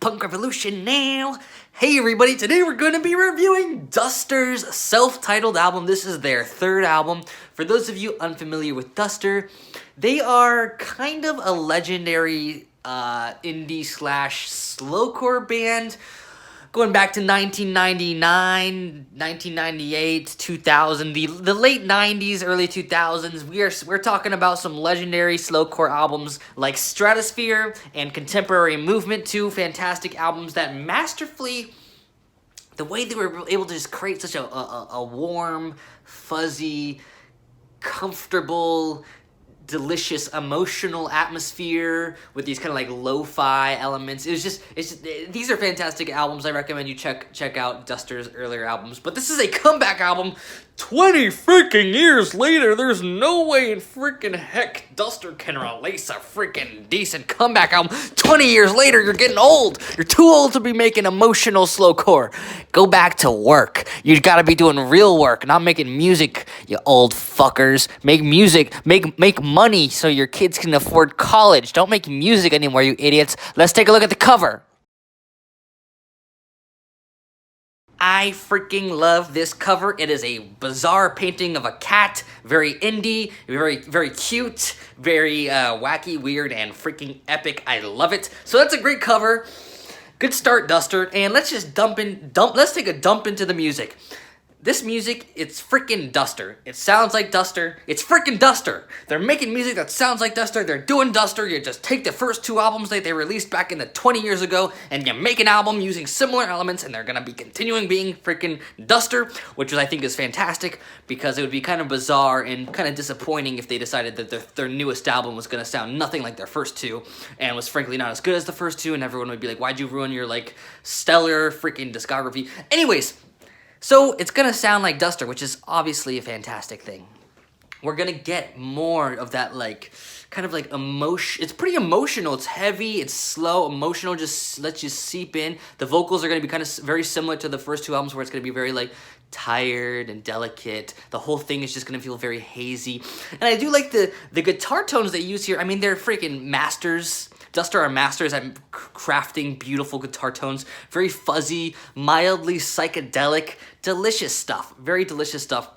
Punk Revolution now! Hey everybody, today we're going to be reviewing Duster's self-titled album. This is their third album. For those of you unfamiliar with Duster, they are kind of a legendary indie slash slowcore band going back to 1999, 1998, 2000, the late 90s, early 2000s. We're talking about some legendary slowcore albums like Stratosphere and Contemporary Movement, two fantastic albums that masterfully, the way they were able to just create such a warm, fuzzy, comfortable, delicious emotional atmosphere with these kind of like lo-fi elements. It's just these are fantastic albums. I recommend you check out Duster's earlier albums, but this is a comeback album 20 freaking years later. There's no way in freaking heck Duster can release a freaking decent comeback album 20 years later. You're getting old. You're too old to be making emotional slowcore. Go back to work. You gotta be doing real work, not making music, you old fuckers. Make music, make money so your kids can afford college. Don't make music anymore, you idiots. Let's take a look at the cover. I freaking love this cover. It is a bizarre painting of a cat, very indie, very cute, very wacky, weird, and freaking epic. I love it. So that's a great cover. Good start, Duster. And let's just let's take a dump into the music. This music, it's freaking Duster. It sounds like Duster. It's freaking Duster. They're making music that sounds like Duster. They're doing Duster. You just take the first two albums that they released back in the 20 years ago and you make an album using similar elements, and they're going to be continuing being freaking Duster, which I think is fantastic because it would be kind of bizarre and kind of disappointing if they decided that their newest album was going to sound nothing like their first two and was frankly not as good as the first two, and everyone would be like, why'd you ruin your like stellar freaking discography? Anyways, so it's gonna sound like Duster, which is obviously a fantastic thing. We're gonna get more of that like kind of like emotion. It's pretty emotional. It's heavy. It's slow. Emotional. Just lets you seep in. The vocals are gonna be kind of very similar to the first two albums, where it's gonna be very like tired and delicate. The whole thing is just gonna feel very hazy. And I do like the guitar tones they use here. I mean, they're freaking masters. Duster are masters at crafting beautiful guitar tones. Very fuzzy, mildly psychedelic, delicious stuff. Very delicious stuff.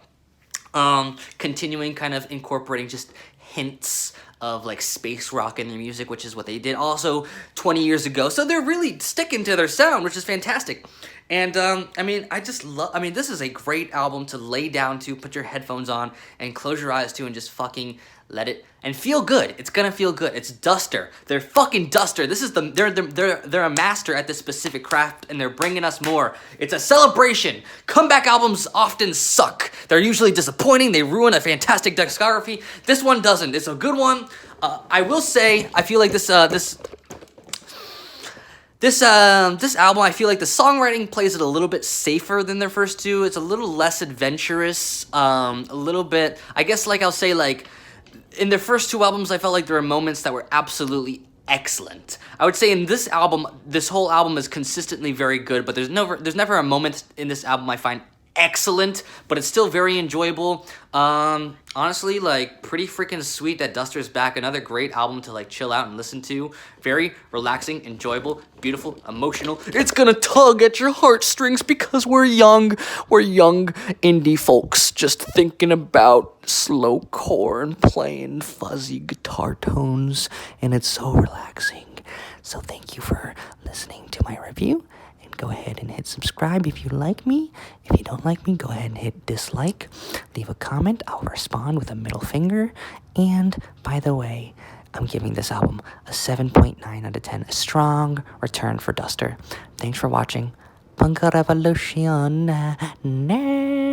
Continuing kind of incorporating just hints of like space rock in their music, which is what they did also 20 years ago. So they're really sticking to their sound, which is fantastic. And I mean, this is a great album to lay down to, put your headphones on, and close your eyes to, and just fucking let it and feel good. It's gonna feel good. It's Duster. They're fucking Duster. This is they're a master at this specific craft, and they're bringing us more. It's a celebration. Comeback albums often suck. They're usually disappointing. They ruin a fantastic discography. This one doesn't. It's a good one. I will say, I feel like this album, I feel like the songwriting plays it a little bit safer than their first two. It's a little less adventurous, a little bit, I guess, like I'll say, like, in their first two albums, I felt like there were moments that were absolutely excellent. I would say in this album, this whole album is consistently very good, but there's never a moment in this album I find excellent, but it's still very enjoyable. Honestly, like, pretty freaking sweet that Duster's back. Another great album to like chill out and listen to. Very relaxing, enjoyable, beautiful, emotional. It's gonna tug at your heartstrings because we're young indie folks just thinking about slowcore and playing fuzzy guitar tones, and it's so relaxing. So thank you for listening to my review. Go ahead and hit subscribe if you like me. If you don't like me, go ahead and hit dislike. Leave a comment. I'll respond with a middle finger. And by the way, I'm giving this album a 7.9 out of 10. A strong return for Duster. Thanks for watching. Punk Revolution now.